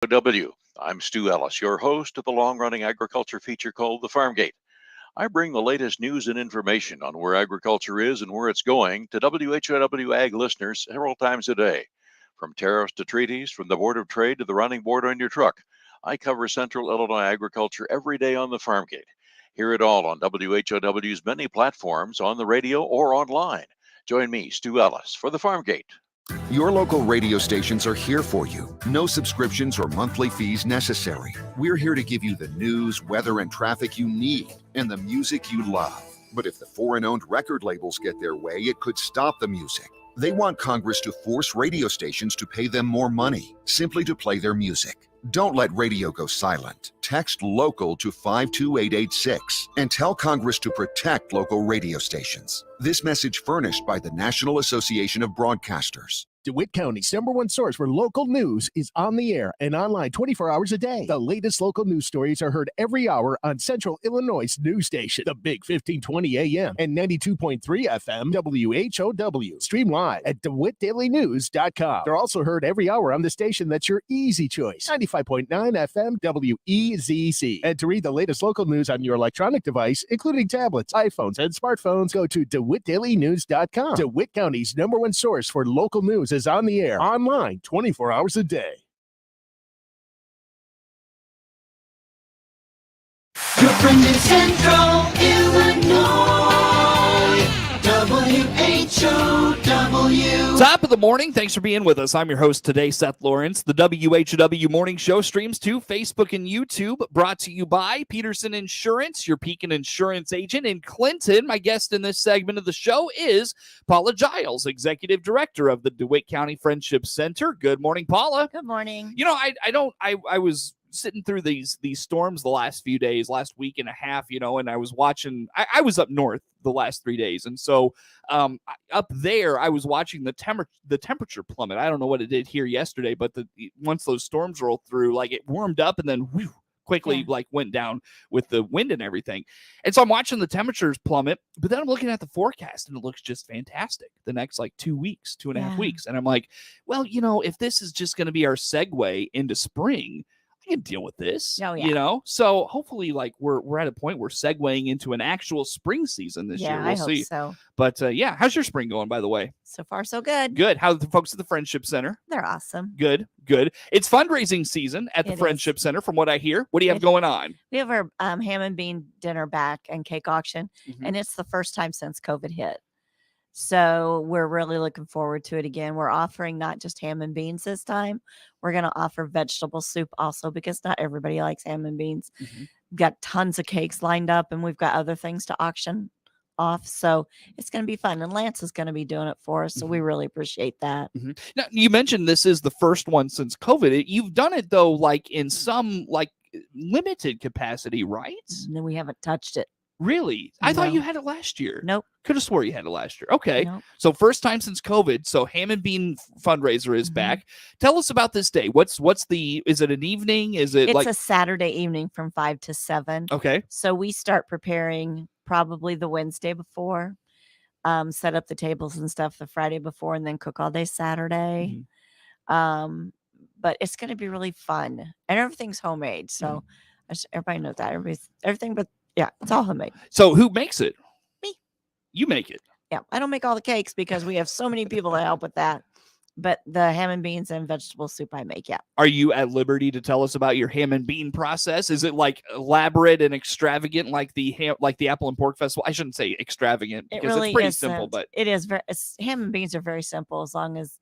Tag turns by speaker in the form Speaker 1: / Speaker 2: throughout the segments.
Speaker 1: WHOW. I'm Stu Ellis, your host of the long-running agriculture feature called The Farm Gate. I bring the latest news and information on where agriculture is and where it's going to WHOW Ag listeners several times a day. From tariffs to treaties, from the Board of Trade to the running board on your truck, I cover Central Illinois agriculture every day on The Farm Gate. Hear it all on WHOW's many platforms on the radio or online. Join me, Stu Ellis, for The Farm Gate.
Speaker 2: Your local radio stations are here for you. No subscriptions or monthly fees necessary. We're here to give you the news, weather, and traffic you need and the music you love. But if the foreign-owned record labels get their way, it could stop the music. They want Congress to force radio stations to pay them more money simply to play their music. Don't let radio go silent. Text LOCAL to 52886 and tell Congress to protect local radio stations. This message furnished by the National Association of Broadcasters.
Speaker 3: DeWitt County's #1 source for local news is on the air and online 24 hours a day. The latest local news stories are heard every hour on Central Illinois' news station, the Big 1520 AM and 92.3 FM WHOW. Stream live at DeWittDailyNews.com. They're also heard every hour on the station that's your easy choice, 95.9 FM WEZC. And to read the latest local news on your electronic device, including tablets, iPhones, and smartphones, go to DeWittDailyNews.com. DeWitt County's #1 source for local news is on the air, online 24 hours a day.
Speaker 4: Your friend in Central Illinois, WHOW.
Speaker 5: Top of the morning. Thanks for being with us. I'm your host today, Seth Lawrence. The WHOW Morning Show streams to Facebook and YouTube, brought to you by Peterson Insurance, your Pekin Insurance agent in Clinton. My guest in this segment of the show is Paula Jiles, Executive Director of the DeWitt County Friendship Center. Good morning, Paula.
Speaker 6: Good morning.
Speaker 5: You know, I was sitting through these storms the last few days, last week and a half, you know, and I was watching, I was up north the last 3 days. And so up there, I was watching the temperature plummet. I don't know what it did here yesterday, but once those storms rolled through, like it warmed up and then quickly like went down with the wind and everything. And so I'm watching the temperatures plummet, but then I'm looking at the forecast and it looks just fantastic the next like 2 weeks, 2.5 weeks. And I'm like, well, you know, if this is just going to be our segue into spring, I can deal with this, you know? So hopefully like we're at a point where segueing into an actual spring season this year. We'll see.
Speaker 6: So.
Speaker 5: But yeah, how's your spring going, by the way?
Speaker 6: So far, so good.
Speaker 5: Good. How are the folks at the Friendship Center?
Speaker 6: They're awesome.
Speaker 5: Good. It's fundraising season at the Friendship Center, from what I hear. What do you have going on?
Speaker 6: We have our ham and bean dinner back and cake auction, and it's the first time since COVID hit. So we're really looking forward to it again. We're offering not just ham and beans this time. We're going to offer vegetable soup also, because not everybody likes ham and beans. We've got tons of cakes lined up, and we've got other things to auction off. So it's going to be fun. And Lance is going to be doing it for us. So we really appreciate that.
Speaker 5: Now, you mentioned this is the first one since COVID. You've done it, though, like in some like limited capacity, right?
Speaker 6: No, we haven't touched it.
Speaker 5: Really? I thought you had it last year.
Speaker 6: Nope.
Speaker 5: Could have swore you had it last year. Okay.
Speaker 6: Nope.
Speaker 5: So first time since COVID. So ham and bean fundraiser is back. Tell us about this day. Is it an evening? It's
Speaker 6: a Saturday evening from 5 to 7.
Speaker 5: Okay.
Speaker 6: So we start preparing probably the Wednesday before, set up the tables and stuff the Friday before, and then cook all day Saturday. But it's going to be really fun, and everything's homemade. So everybody knows that. Everything but yeah, it's all homemade.
Speaker 5: So who makes it?
Speaker 6: Me.
Speaker 5: You make it?
Speaker 6: Yeah. I don't make all the cakes because we have so many people that help with that. But the ham and beans and vegetable soup I make,
Speaker 5: Are you at liberty to tell us about your ham and bean process? Is it like elaborate and extravagant like the Apple and Pork Festival? I shouldn't say extravagant because
Speaker 6: really
Speaker 5: it's pretty
Speaker 6: isn't.
Speaker 5: simple. But
Speaker 6: it is ham and beans are very simple, as long as,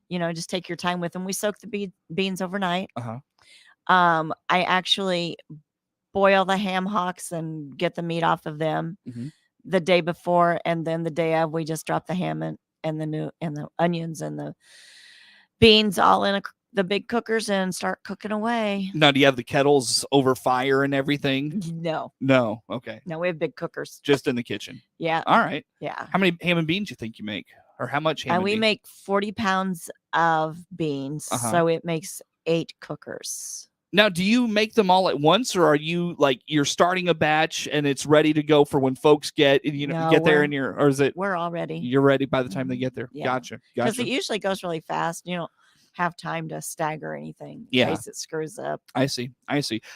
Speaker 6: you know, just take your time with them. We soak the beans overnight. I actually boil the ham hocks and get the meat off of them the day before, and then the day of we just drop the ham and the onions and the beans all in the big cookers and start cooking away.
Speaker 5: Now, do you have the kettles over fire and everything?
Speaker 6: No.
Speaker 5: Okay.
Speaker 6: No, we have big cookers
Speaker 5: just in the kitchen.
Speaker 6: Yeah.
Speaker 5: All right.
Speaker 6: Yeah.
Speaker 5: How many ham and beans do you think you make, or how much ham?
Speaker 6: We make 40 pounds of beans, so it makes 8 cookers.
Speaker 5: Now, do you make them all at once, or are you like you're starting a batch and it's ready to go for when folks get there or is it?
Speaker 6: We're all ready.
Speaker 5: You're ready by the time they get there.
Speaker 6: Yeah.
Speaker 5: Gotcha.
Speaker 6: Because it usually goes really fast. You know, have time to stagger anything in
Speaker 5: Yeah.
Speaker 6: case it screws up.
Speaker 5: I see.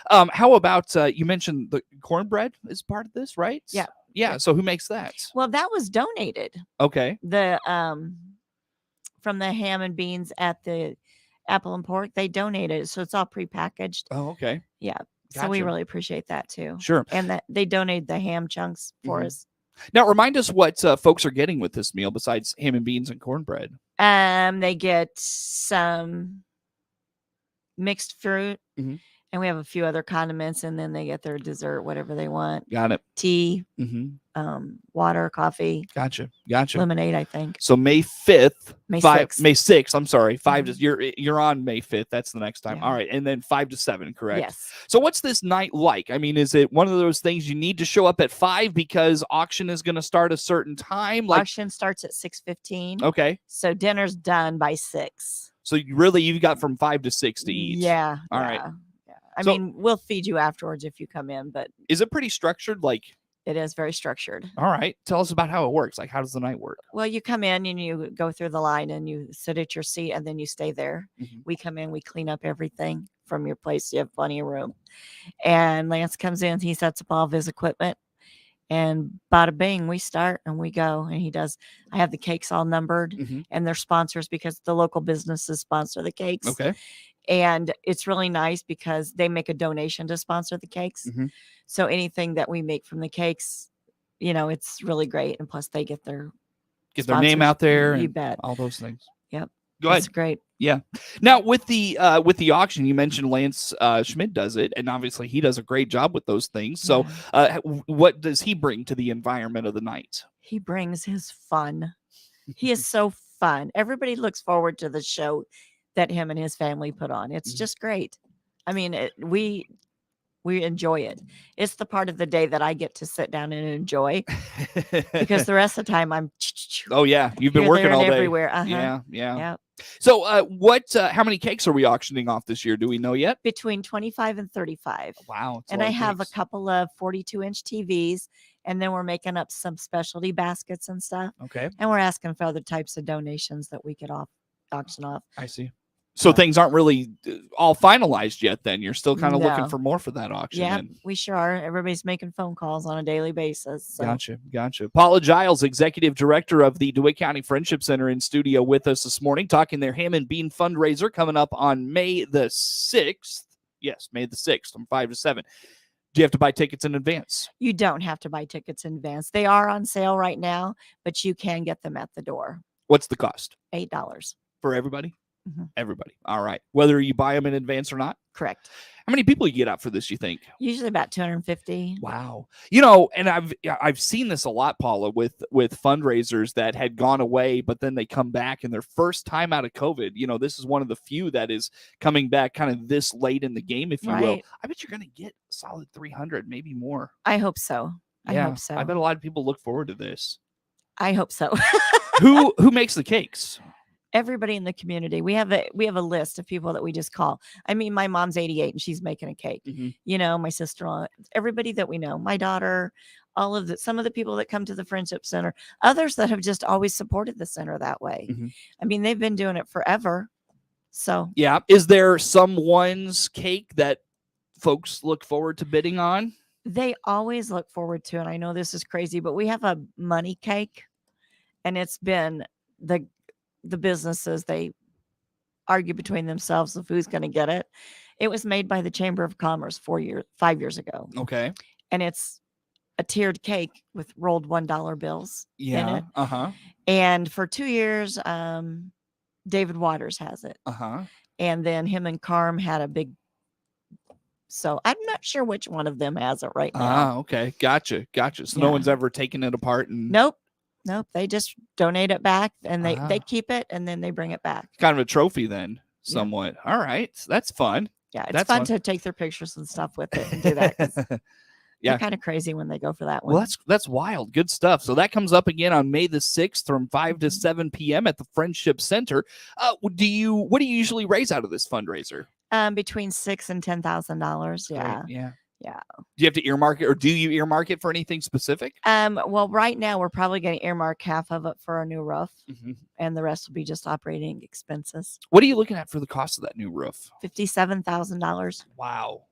Speaker 5: How about you mentioned the cornbread is part of this, right?
Speaker 6: Yeah.
Speaker 5: Yeah. So who makes that?
Speaker 6: Well, that was donated.
Speaker 5: Okay.
Speaker 6: The from the ham and beans at the Apple and Pork, they donated it, so it's all prepackaged.
Speaker 5: Oh, okay.
Speaker 6: Yeah. So we
Speaker 5: Gotcha.
Speaker 6: really appreciate that too.
Speaker 5: Sure.
Speaker 6: And that they donated the ham chunks for us.
Speaker 5: Now, remind us what folks are getting with this meal besides ham and beans and cornbread.
Speaker 6: They get some mixed fruit,
Speaker 5: Mhm.
Speaker 6: and we have a few other condiments, and then they get their dessert, whatever they want.
Speaker 5: Got it.
Speaker 6: Tea,
Speaker 5: Mm-hmm.
Speaker 6: Water, coffee,
Speaker 5: Gotcha.
Speaker 6: lemonade, I think.
Speaker 5: So May 5th,
Speaker 6: May
Speaker 5: 6th.
Speaker 6: 6th.
Speaker 5: May 6th. I'm sorry. 5 to you're on May 5th. That's the next time.
Speaker 6: Yeah.
Speaker 5: All right. And then 5 to 7, correct?
Speaker 6: Yes.
Speaker 5: So what's this night like? I mean, is it one of those things you need to show up at 5 because auction is going to start a certain time? Like,
Speaker 6: Auction starts at 6:15.
Speaker 5: okay.
Speaker 6: So dinner's done by 6.
Speaker 5: So you've got from 5 to 6 to eat.
Speaker 6: Yeah.
Speaker 5: All right.
Speaker 6: Yeah. I
Speaker 5: So-
Speaker 6: mean, we'll feed you afterwards if you come in, but
Speaker 5: Is it pretty structured? Like,
Speaker 6: it is very structured.
Speaker 5: all right. Tell us about how it works. Like, how does the night work?
Speaker 6: Well, you come in and you go through the line and you sit at your seat and then you stay there.
Speaker 5: Mhm.
Speaker 6: We come in, we clean up everything from your place. You have plenty of room. And Lance comes in, he sets up all of his equipment, and bada bing, we start and we go. And he does. I have the cakes all numbered
Speaker 5: Mhm.
Speaker 6: and they're sponsors because the local businesses sponsor the cakes.
Speaker 5: Okay.
Speaker 6: And it's really nice because they make a donation to sponsor the cakes.
Speaker 5: Mhm.
Speaker 6: So anything that we make from the cakes, it's really great. And plus they get their
Speaker 5: Name out there.
Speaker 6: You
Speaker 5: and
Speaker 6: bet.
Speaker 5: all those things.
Speaker 6: Yep.
Speaker 5: Go ahead.
Speaker 6: It's great.
Speaker 5: Yeah. Now with the auction, you mentioned Lance Schmidt does it, and obviously he does a great job with those things. So,
Speaker 6: Yeah.
Speaker 5: what does he bring to the environment of the night?
Speaker 6: He brings his fun. He is so fun. Everybody looks forward to the show that him and his family put on. It's just great. I mean, we enjoy it. It's the part of the day that I get to sit down and enjoy because the rest of the time I'm
Speaker 5: oh yeah, you've been
Speaker 6: here,
Speaker 5: working
Speaker 6: there,
Speaker 5: all
Speaker 6: and
Speaker 5: day.
Speaker 6: everywhere.
Speaker 5: Yeah.
Speaker 6: Yeah.
Speaker 5: So, how many cakes are we auctioning off this year? Do we know yet?
Speaker 6: Between 25 and 35.
Speaker 5: Wow.
Speaker 6: And I have a couple of 42-inch TVs, and then we're making up some specialty baskets and stuff.
Speaker 5: Okay.
Speaker 6: And we're asking for other types of donations that we could auction off.
Speaker 5: I see. So things aren't really all finalized yet. Then you're still kind of looking
Speaker 6: No.
Speaker 5: for more for that auction.
Speaker 6: Yeah,
Speaker 5: then.
Speaker 6: we sure are. Everybody's making phone calls on a daily basis. So.
Speaker 5: Gotcha. Paula Jiles, Executive Director of the DeWitt County Friendship Center, in studio with us this morning, talking their ham and bean fundraiser coming up on May the 6th. Yes, May the 6th from 5 to 7. Do you have to buy tickets in advance?
Speaker 6: You don't have to buy tickets in advance. They are on sale right now, but you can get them at the door.
Speaker 5: What's the cost?
Speaker 6: $8.
Speaker 5: For everybody?
Speaker 6: Mhm.
Speaker 5: Everybody. All right. Whether you buy them in advance or not?
Speaker 6: Correct.
Speaker 5: How many people you get out for this, you think?
Speaker 6: Usually about 250.
Speaker 5: Wow. And I've seen this a lot, Paula, with fundraisers that had gone away, but then they come back and their first time out of COVID. This is one of the few that is coming back kind of this late in the game, if you will.
Speaker 6: Right.
Speaker 5: I bet you're going to get a solid 300, maybe more.
Speaker 6: I hope so. I hope so.
Speaker 5: I bet a lot of people look forward to this.
Speaker 6: I hope so.
Speaker 5: Who makes the cakes?
Speaker 6: Everybody in the community. We have a list of people that we just call. I mean, my mom's 88 and she's making a cake.
Speaker 5: Mhm.
Speaker 6: My sister-in-law, everybody that we know, my daughter, some of the people that come to the Friendship Center, others that have just always supported the center that way.
Speaker 5: Mhm.
Speaker 6: I mean, they've been doing it forever. So
Speaker 5: Yeah. Is there someone's cake that folks look forward to bidding on?
Speaker 6: they always look forward to, and I know this is crazy, but we have a money cake, and it's been the businesses, they argue between themselves of who's going to get it. It was made by the Chamber of Commerce 5 years ago.
Speaker 5: Okay.
Speaker 6: And it's a tiered cake with rolled $1 bills in
Speaker 5: Yeah.
Speaker 6: it.
Speaker 5: Uh-huh.
Speaker 6: And for 2 years, David Waters has it.
Speaker 5: Uh-huh.
Speaker 6: And then him and Carm had a big. So I'm not sure which one of them has it right now.
Speaker 5: Ah, okay. Gotcha. So no
Speaker 6: Yeah.
Speaker 5: one's ever taken it apart and
Speaker 6: Nope. They just donate it back and they
Speaker 5: Ah.
Speaker 6: keep it and then they bring it back.
Speaker 5: kind of a trophy then, somewhat. All right. That's fun.
Speaker 6: Yeah, it's
Speaker 5: That's
Speaker 6: fun
Speaker 5: fun.
Speaker 6: to take their pictures and stuff with it and do that. 'Cause
Speaker 5: Yeah.
Speaker 6: they're kind of crazy when they go for that one.
Speaker 5: Well, that's wild. Good stuff. So that comes up again on May the 6th from 5 to
Speaker 6: Mhm.
Speaker 5: 7 p.m. at the Friendship Center. What do you usually raise out of this fundraiser?
Speaker 6: Between $6,000 and $10,000. Yeah.
Speaker 5: Right, yeah.
Speaker 6: Yeah.
Speaker 5: Do you have to earmark it, or do you earmark it for anything specific?
Speaker 6: Well, right now we're probably going to earmark half of it for a new roof,
Speaker 5: Mm-hmm.
Speaker 6: and the rest will be just operating expenses.
Speaker 5: What are you looking at for the cost of that new roof?
Speaker 6: $57,000
Speaker 5: Wow.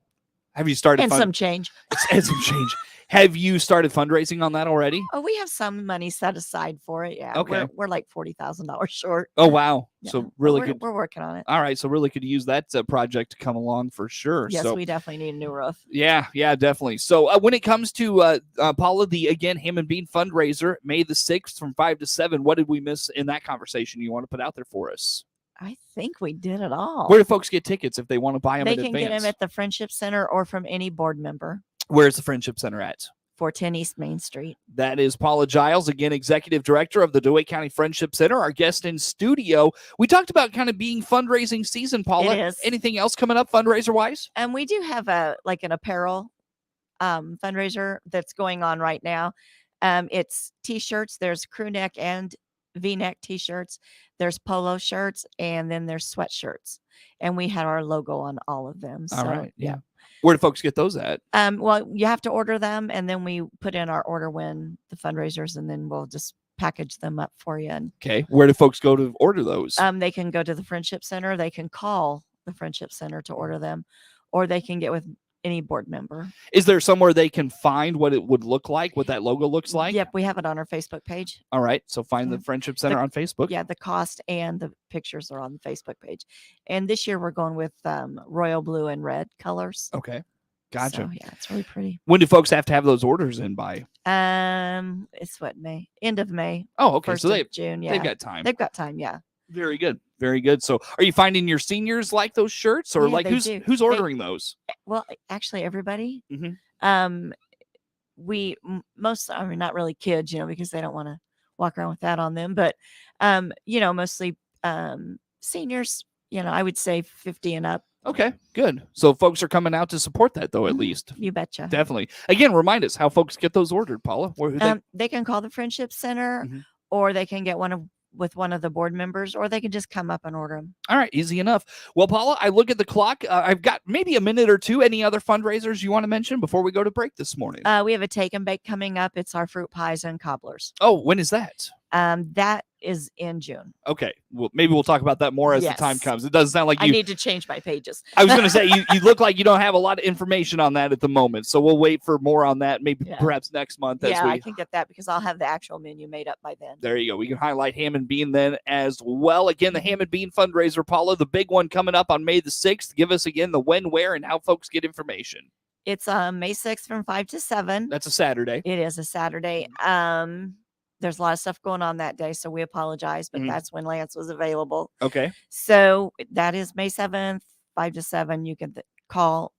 Speaker 5: Have you started
Speaker 6: and some change.
Speaker 5: and some change? Have you started fundraising on that already?
Speaker 6: Oh, we have some money set aside for it. Yeah.
Speaker 5: Okay.
Speaker 6: We're like $40,000 short.
Speaker 5: Oh, wow.
Speaker 6: Yeah,
Speaker 5: So
Speaker 6: but
Speaker 5: really
Speaker 6: we're,
Speaker 5: good.
Speaker 6: we're working on it.
Speaker 5: All right. So really could use that project to come along for sure.
Speaker 6: Yes,
Speaker 5: so,
Speaker 6: we definitely need a new roof.
Speaker 5: Yeah, definitely. So when it comes to Paula, the again Ham and Bean fundraiser, May the 6th from 5 to 7, what did we miss in that conversation you want to put out there for us?
Speaker 6: I think we did it all.
Speaker 5: Where do folks get tickets if they want to buy them
Speaker 6: They
Speaker 5: in
Speaker 6: can
Speaker 5: advance?
Speaker 6: get them at the Friendship Center or from any board member.
Speaker 5: Where's the Friendship Center at?
Speaker 6: 410 East Main Street.
Speaker 5: That is Paula Jiles, again, Executive Director of the DeWitt County Friendship Center, our guest in studio. We talked about kind of being fundraising season, Paula.
Speaker 6: It is.
Speaker 5: Anything else coming up fundraiser-wise?
Speaker 6: And we do have an apparel fundraiser that's going on right now. It's T-shirts. There's crew neck and V-neck T-shirts. There's polo shirts, and then there's sweatshirts. And we had our logo on all of them.
Speaker 5: All
Speaker 6: so,
Speaker 5: right. Yeah. Where do folks get those at?
Speaker 6: Well, you have to order them, and then we put in our order when the fundraisers, and then we'll just package them up for you. And
Speaker 5: Okay. Where do folks go to order those?
Speaker 6: they can go to the Friendship Center. They can call the Friendship Center to order them, or they can get with any board member.
Speaker 5: Is there somewhere they can find what it would look like, what that logo looks like?
Speaker 6: Yep, we have it on our Facebook page.
Speaker 5: All right. So find the
Speaker 6: Yeah.
Speaker 5: Friendship Center on Facebook.
Speaker 6: Yeah, the cost and the pictures are on the Facebook page. And this year we're going with royal blue and red colors.
Speaker 5: Okay. Gotcha.
Speaker 6: So, yeah, it's really pretty.
Speaker 5: When do folks have to have those orders in by?
Speaker 6: It's what, May? End of May.
Speaker 5: Oh, okay.
Speaker 6: 1st
Speaker 5: So
Speaker 6: of June. Yeah,
Speaker 5: they've got time.
Speaker 6: They've got time. Yeah.
Speaker 5: Very good. Very good. So are you finding your seniors like those shirts, or
Speaker 6: Yeah,
Speaker 5: like
Speaker 6: they do.
Speaker 5: who's ordering those?
Speaker 6: Well, actually, everybody.
Speaker 5: Mhm.
Speaker 6: Most, I mean, not really kids, because they don't want to walk around with that on them, but mostly seniors. I would say 50 and up.
Speaker 5: Okay, good. So folks are coming out to support that, though, at
Speaker 6: Mhm.
Speaker 5: least.
Speaker 6: You betcha.
Speaker 5: Definitely. Again, remind us how folks get those ordered, Paula.
Speaker 6: They can call the Friendship Center,
Speaker 5: Mhm.
Speaker 6: or they can get with one of the board members, or they can just come up and order them.
Speaker 5: All right, easy enough. Well, Paula, I look at the clock. I've got maybe a minute or two. Any other fundraisers you want to mention before we go to break this morning?
Speaker 6: We have a take and bake coming up. It's our fruit pies and cobblers.
Speaker 5: Oh, when is that?
Speaker 6: That is in June.
Speaker 5: Okay, well, maybe we'll talk about that more as the time
Speaker 6: Yes.
Speaker 5: comes. It doesn't sound like
Speaker 6: I
Speaker 5: you.
Speaker 6: need to change my pages.
Speaker 5: I was going to say you look like you don't have a lot of information on that at the moment, so we'll wait for more on that. Maybe
Speaker 6: Yeah.
Speaker 5: perhaps next month. As
Speaker 6: Yeah,
Speaker 5: we,
Speaker 6: I can get that because I'll have the actual menu made up by then.
Speaker 5: There you go. We can highlight Ham and Bean then as well. Again, the Ham and Bean fundraiser, Paula, the big one coming up on May the 6th. Give us again the when, where, and how folks get information.
Speaker 6: It's May 6th from 5 to 7.
Speaker 5: That's a Saturday.
Speaker 6: It is a Saturday. There's a lot of stuff going on that day, so we apologize, but
Speaker 5: Mhm.
Speaker 6: that's when Lance was available.
Speaker 5: Okay.
Speaker 6: So that is May 7th, 5 to 7. You can call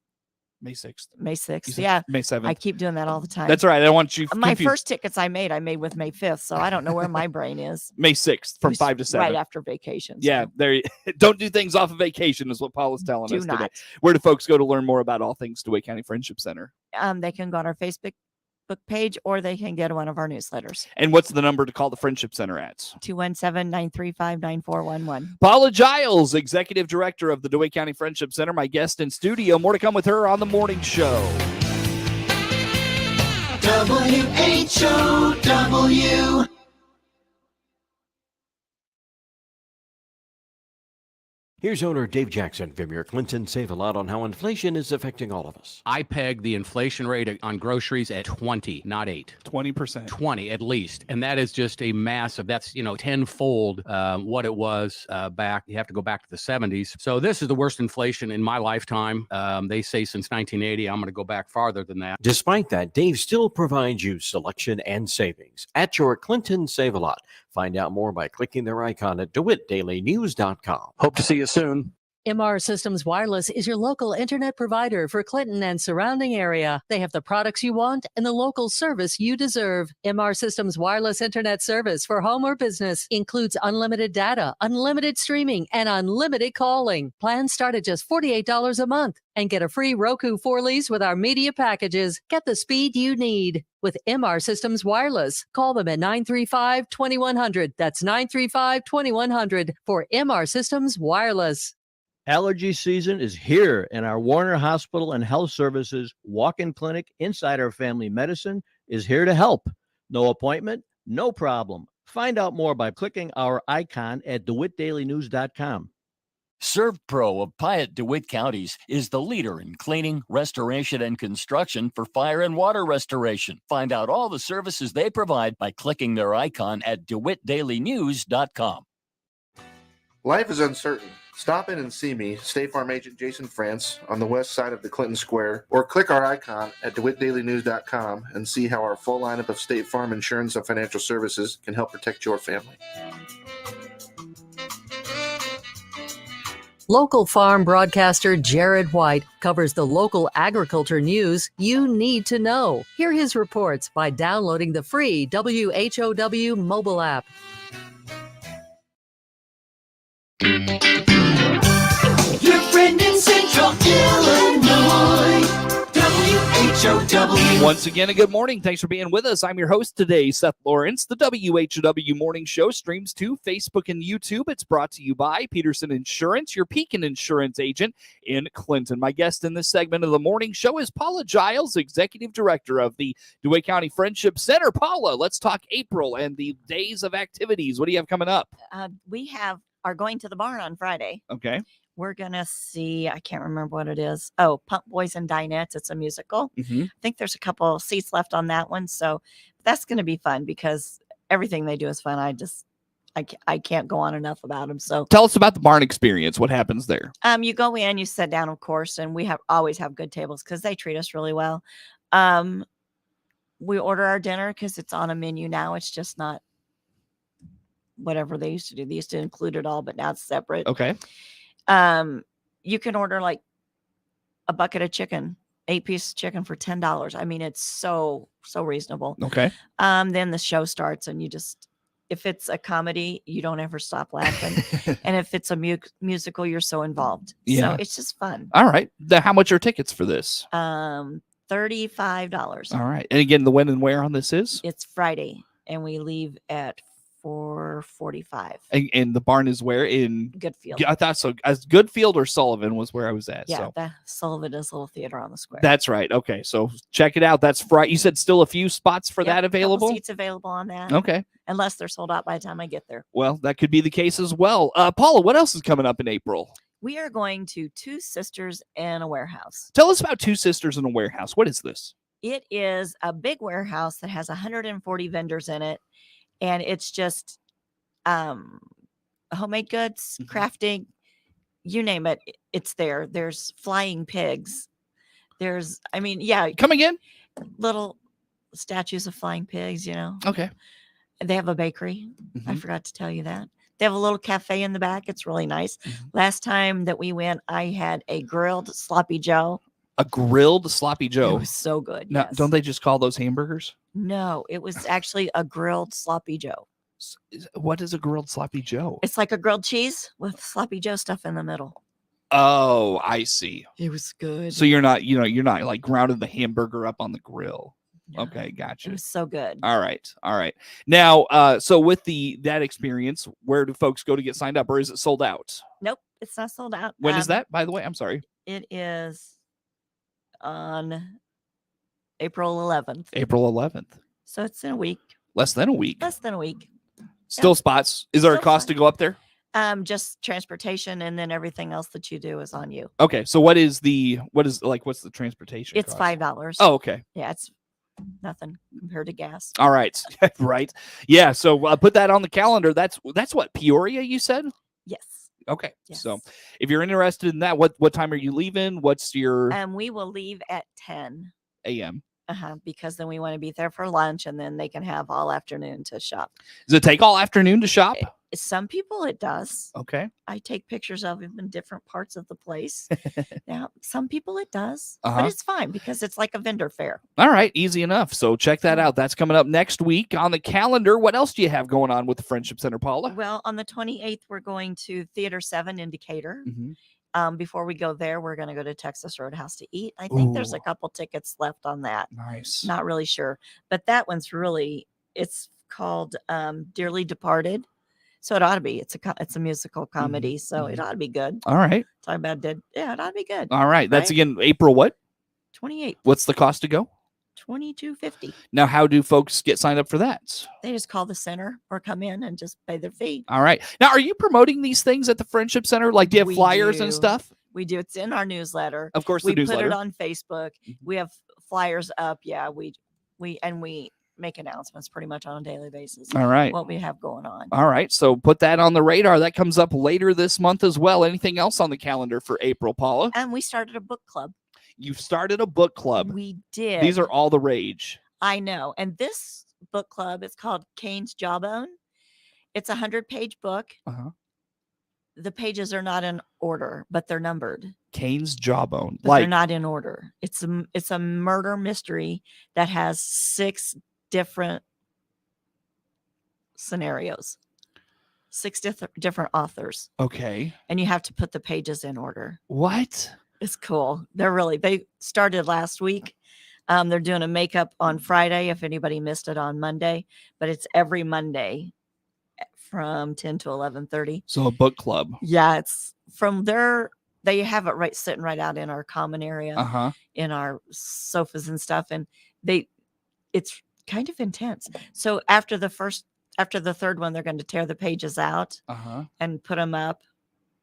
Speaker 5: May 6th.
Speaker 6: May
Speaker 5: You
Speaker 6: 6th.
Speaker 5: said
Speaker 6: Yeah,
Speaker 5: May 7th.
Speaker 6: I keep doing that all the time.
Speaker 5: That's all right. I don't want you
Speaker 6: My
Speaker 5: confused.
Speaker 6: first tickets I made with May 5th, so I don't know where my brain is.
Speaker 5: May 6th from
Speaker 6: It was
Speaker 5: 5 to 7.
Speaker 6: Right after vacation.
Speaker 5: Yeah,
Speaker 6: so
Speaker 5: there. Don't do things off of vacation is what Paula's telling
Speaker 6: do
Speaker 5: us today.
Speaker 6: not.
Speaker 5: Where do folks go to learn more about all things DeWitt County Friendship Center?
Speaker 6: They can go on our Facebook page, or they can get one of our newsletters.
Speaker 5: And what's the number to call the Friendship Center at?
Speaker 6: 217-935-9411.
Speaker 5: Paula Jiles, Executive Director of the DeWitt County Friendship Center, my guest in studio. More to come with her on the morning show.
Speaker 4: WHOW.
Speaker 7: Here's owner Dave Jackson from your Clinton Save a Lot on how inflation is affecting all of us.
Speaker 8: I peg the inflation rate on groceries at 20, not 8.
Speaker 5: 20%.
Speaker 8: 20 at least. And that is just a massive, that's, tenfold what it was back. You have to go back to the 70s. So this is the worst inflation in my lifetime. They say since 1980. I'm going to go back farther than that.
Speaker 7: Despite that, Dave still provides you selection and savings at your Clinton Save a Lot. Find out more by clicking their icon at DeWittDailyNews.com.
Speaker 8: Hope to see you soon.
Speaker 9: MR Systems Wireless is your local internet provider for Clinton and surrounding area. They have the products you want and the local service you deserve. MR Systems Wireless Internet service for home or business includes unlimited data, unlimited streaming, and unlimited calling. Plans start at just $48 a month and get a free Roku 4 lease with our media packages. Get the speed you need with MR Systems Wireless. Call them at 935-2100. That's 935-2100 for MR Systems Wireless.
Speaker 10: Allergy season is here, and our Warner Hospital and Health Services walk-in clinic inside our family medicine is here to help. No appointment, no problem. Find out more by clicking our icon at DeWittDailyNews.com.
Speaker 11: ServPro of Piatt DeWitt counties is the leader in cleaning, restoration, and construction for fire and water restoration. Find out all the services they provide by clicking their icon at DeWittDailyNews.com.
Speaker 12: Life is uncertain. Stop in and see me, State Farm Agent Jason France, on the west side of the Clinton Square, or click our icon at DeWittDailyNews.com and see how our full lineup of State Farm insurance and financial services can help protect your family.
Speaker 9: Local farm broadcaster Jared White covers the local agriculture news you need to know. Hear his reports by downloading the free WHOW mobile app.
Speaker 4: Your friend in Central Illinois, WHOW.
Speaker 5: Once again, a good morning. Thanks for being with us. I'm your host today, Seth Lawrence. The WHOW Morning Show streams to Facebook and YouTube. It's brought to you by Peterson Insurance, your Pekin Insurance agent in Clinton. My guest in this segment of the morning show is Paula Jiles, Executive Director of the DeWitt County Friendship Center. Paula, let's talk April and the days of activities. What do you have coming up?
Speaker 6: We are going to the barn on Friday.
Speaker 5: Okay.
Speaker 6: We're going to see, I can't remember what it is. Oh, Pump Boys and Dinettes. It's a musical.
Speaker 5: Mm-hmm.
Speaker 6: I think there's a couple seats left on that one. So that's going to be fun because everything they do is fun. I can't go on enough about them. So
Speaker 5: tell us about the barn experience. What happens there?
Speaker 6: You go in, you sit down, of course, and we always have good tables because they treat us really well. We order our dinner because it's on a menu now. It's just not whatever they used to do. They used to include it all, but now it's separate.
Speaker 5: Okay.
Speaker 6: You can order like a bucket of chicken, 8-piece chicken for $10. I mean, it's so reasonable.
Speaker 5: Okay.
Speaker 6: Then the show starts and if it's a comedy, you don't ever stop laughing. And if it's a musical, you're so involved.
Speaker 5: Yeah.
Speaker 6: So it's just fun.
Speaker 5: All right. How much are tickets for this?
Speaker 6: $35.
Speaker 5: All right. And again, the when and where on this is?
Speaker 6: It's Friday and we leave at 4:45.
Speaker 5: And the barn is where? In
Speaker 6: Goodfield.
Speaker 5: Yeah, I thought so. As Goodfield or Sullivan was where I was at.
Speaker 6: Yeah,
Speaker 5: So
Speaker 6: the Sullivan is a little theater on the square.
Speaker 5: that's right. Okay, so check it out. That's Friday. You said still a few spots for that available?
Speaker 6: Seats available on that.
Speaker 5: Okay.
Speaker 6: Unless they're sold out by the time I get there.
Speaker 5: Well, that could be the case as well. Paula, what else is coming up in April?
Speaker 6: We are going to Two Sisters and a Warehouse.
Speaker 5: Tell us about Two Sisters in a Warehouse. What is this?
Speaker 6: It is a big warehouse that has 140 vendors in it. And it's just homemade goods, crafting, you name it, it's there. There's flying pigs.
Speaker 5: Come again?
Speaker 6: Little statues of flying pigs,
Speaker 5: Okay.
Speaker 6: They have a bakery. I forgot to tell you that. They have a little cafe in the back. It's really nice. Last time that we went, I had a grilled sloppy Joe.
Speaker 5: A grilled sloppy Joe.
Speaker 6: It was so good.
Speaker 5: Now,
Speaker 6: yes.
Speaker 5: don't they just call those hamburgers?
Speaker 6: No, it was actually a grilled sloppy Joe.
Speaker 5: What is a grilled sloppy Joe?
Speaker 6: It's like a grilled cheese with sloppy Joe stuff in the middle.
Speaker 5: Oh, I see.
Speaker 6: It was good.
Speaker 5: So you're not like grounding the hamburger up on the grill.
Speaker 6: No,
Speaker 5: Okay, gotcha.
Speaker 6: it was so good.
Speaker 5: All right. Now, so with that experience, where do folks go to get signed up, or is it sold out?
Speaker 6: Nope, it's not sold out.
Speaker 5: When is that, by the way? I'm sorry.
Speaker 6: It is on April 11th.
Speaker 5: April 11th.
Speaker 6: So it's in a week.
Speaker 5: Less than a week.
Speaker 6: Less than a week.
Speaker 5: Still spots. Is there a
Speaker 6: Still
Speaker 5: cost to
Speaker 6: fun.
Speaker 5: go up there?
Speaker 6: Just transportation, and then everything else that you do is on you.
Speaker 5: Okay. So what's the transportation?
Speaker 6: It's
Speaker 5: cost?
Speaker 6: $5.
Speaker 5: Oh, okay.
Speaker 6: Yeah, it's nothing compared to gas.
Speaker 5: All right. Right. Yeah. So put that on the calendar. That's what, Peoria, you said?
Speaker 6: Yes.
Speaker 5: Okay.
Speaker 6: Yes.
Speaker 5: So if you're interested in that, what time are you leaving? What's your
Speaker 6: We will leave at 10
Speaker 5: a.m.?
Speaker 6: Because then we want to be there for lunch, and then they can have all afternoon to shop.
Speaker 5: Does it take all afternoon to shop?
Speaker 6: Some people it does.
Speaker 5: Okay.
Speaker 6: I take pictures of them in different parts of the place. Now, some people it does,
Speaker 5: Uh-huh.
Speaker 6: but it's fine because it's like a vendor fair.
Speaker 5: All right. Easy enough. So check that out. That's coming up next week on the calendar. What else do you have going on with the Friendship Center, Paula?
Speaker 6: Well, on the 28th, we're going to Theater 7 in Decatur. Before we go there, we're going to go to Texas Roadhouse to eat. I think there's a couple tickets left on that.
Speaker 5: Nice.
Speaker 6: Not really sure. But that one's it's called Dearly Departed. So it ought to be. It's a musical comedy, so it ought to be good.
Speaker 5: All right.
Speaker 6: Talk about it ought to be good.
Speaker 5: All right. That's
Speaker 6: Right?
Speaker 5: again April what?
Speaker 6: 28th,
Speaker 5: What's the cost to go?
Speaker 6: $22.50.
Speaker 5: Now, how do folks get signed up for that?
Speaker 6: They just call the center or come in and just pay their fee.
Speaker 5: All right. Now, are you promoting these things at the Friendship Center? Like, do you have
Speaker 6: We
Speaker 5: flyers and
Speaker 6: do.
Speaker 5: stuff?
Speaker 6: We do. It's in our newsletter.
Speaker 5: Of course, the
Speaker 6: We put
Speaker 5: newsletter.
Speaker 6: it on Facebook. We have flyers up. Yeah, we make announcements pretty much on a daily basis.
Speaker 5: All right.
Speaker 6: What we have going on.
Speaker 5: All right. So put that on the radar. That comes up later this month as well. Anything else on the calendar for April, Paula?
Speaker 6: And we started a book club.
Speaker 5: You've started a book club.
Speaker 6: We did.
Speaker 5: These are all the rage.
Speaker 6: I know. And this book club is called Kane's Jawbone. It's a 100-page book.
Speaker 5: Uh-huh.
Speaker 6: The pages are not in order, but they're numbered.
Speaker 5: Kane's Jawbone.
Speaker 6: But they're not in order. It's a murder mystery that has 6 different scenarios, 6 different authors.
Speaker 5: Okay.
Speaker 6: And you have to put the pages in order.
Speaker 5: What?
Speaker 6: It's cool. They started last week. They're doing a makeup on Friday if anybody missed it on Monday, but it's every Monday from 10 to 11:30.
Speaker 5: So a book club.
Speaker 6: Yeah, it's from there. They have it sitting right out in our common area,
Speaker 5: Uh-huh.
Speaker 6: in our sofas and stuff. And it's kind of intense. So after the third one, they're going to tear the pages out
Speaker 5: Uh-huh.
Speaker 6: and put them up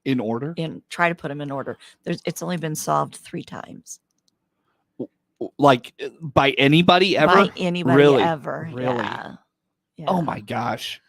Speaker 5: in order.
Speaker 6: Try to put them in order. It's only been solved 3 times.
Speaker 5: Like by anybody ever?
Speaker 6: By anybody
Speaker 5: really?
Speaker 6: ever.
Speaker 5: Really?
Speaker 6: Yeah.
Speaker 5: Oh my gosh.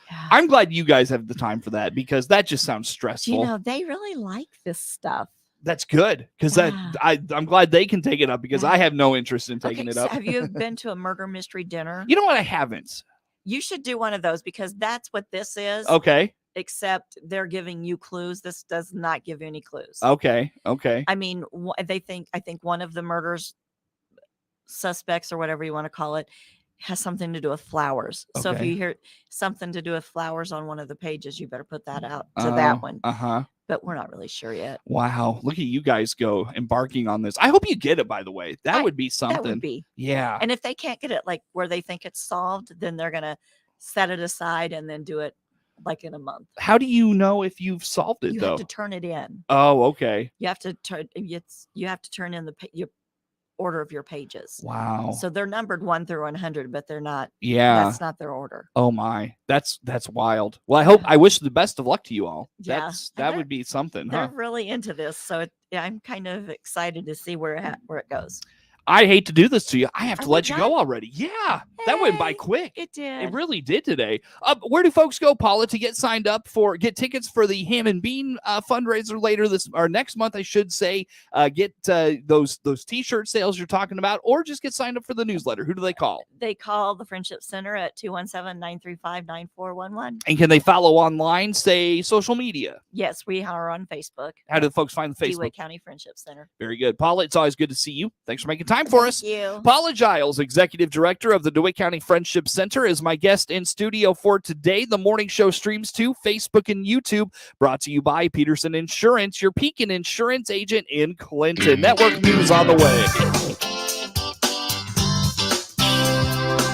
Speaker 5: Yeah. I'm glad you guys have the time for that because that just sounds stressful.
Speaker 6: They really like this stuff.
Speaker 5: That's good because I'm glad they can take it up because I have no interest in taking it up.
Speaker 6: Have you been to a murder mystery dinner?
Speaker 5: You know what? I haven't.
Speaker 6: You should do one of those because that's what this is.
Speaker 5: Okay.
Speaker 6: Except they're giving you clues. This does not give you any clues.
Speaker 5: Okay. Okay.
Speaker 6: I mean, I think one of the murders suspects or whatever you want to call it has something to do with flowers. So if
Speaker 5: Okay.
Speaker 6: you hear something to do with flowers on one of the pages, you better put that out to that one.
Speaker 5: Uh-huh.
Speaker 6: But we're not really sure yet.
Speaker 5: Wow. Look at you guys go embarking on this. I hope you get it, by the way. That would be something.
Speaker 6: That would be.
Speaker 5: Yeah.
Speaker 6: And if they can't get it like where they think it's solved, then they're going to set it aside and then do it like in a month.
Speaker 5: How do you know if you've solved it
Speaker 6: You
Speaker 5: though?
Speaker 6: have to turn it in.
Speaker 5: Oh, okay.
Speaker 6: You have to turn in your order of your pages.
Speaker 5: Wow.
Speaker 6: So they're numbered 1 through 100, but they're not.
Speaker 5: Yeah.
Speaker 6: That's not their order.
Speaker 5: Oh my. That's wild. Well, I wish the best of luck to you all.
Speaker 6: Yeah.
Speaker 5: That would be something,
Speaker 6: They're
Speaker 5: huh?
Speaker 6: really into this, so I'm kind of excited to see where it goes.
Speaker 5: I hate to do this to you. I have to
Speaker 6: Are we
Speaker 5: let you
Speaker 6: done?
Speaker 5: go already. Yeah, that went by quick.
Speaker 6: It did.
Speaker 5: It really did today. Where do folks go, Paula, to get signed up get tickets for the Ham and Bean fundraiser later next month, I should say. Get those T-shirt sales you're talking about, or just get signed up for the newsletter. Who do they call?
Speaker 6: They call the Friendship Center at 217-935-9411.
Speaker 5: And can they follow online, say social media?
Speaker 6: Yes, we are on Facebook.
Speaker 5: How do the folks find the Facebook?
Speaker 6: DeWitt County Friendship Center.
Speaker 5: Very good, Paula. It's always good to see you. Thanks for making time for us.
Speaker 6: Thank you.
Speaker 5: Paula Jiles, Executive Director of the DeWitt County Friendship Center, is my guest in studio for today. The morning show streams to Facebook and YouTube, brought to you by Peterson Insurance, your Pekin insurance agent in Clinton. Network news on the way.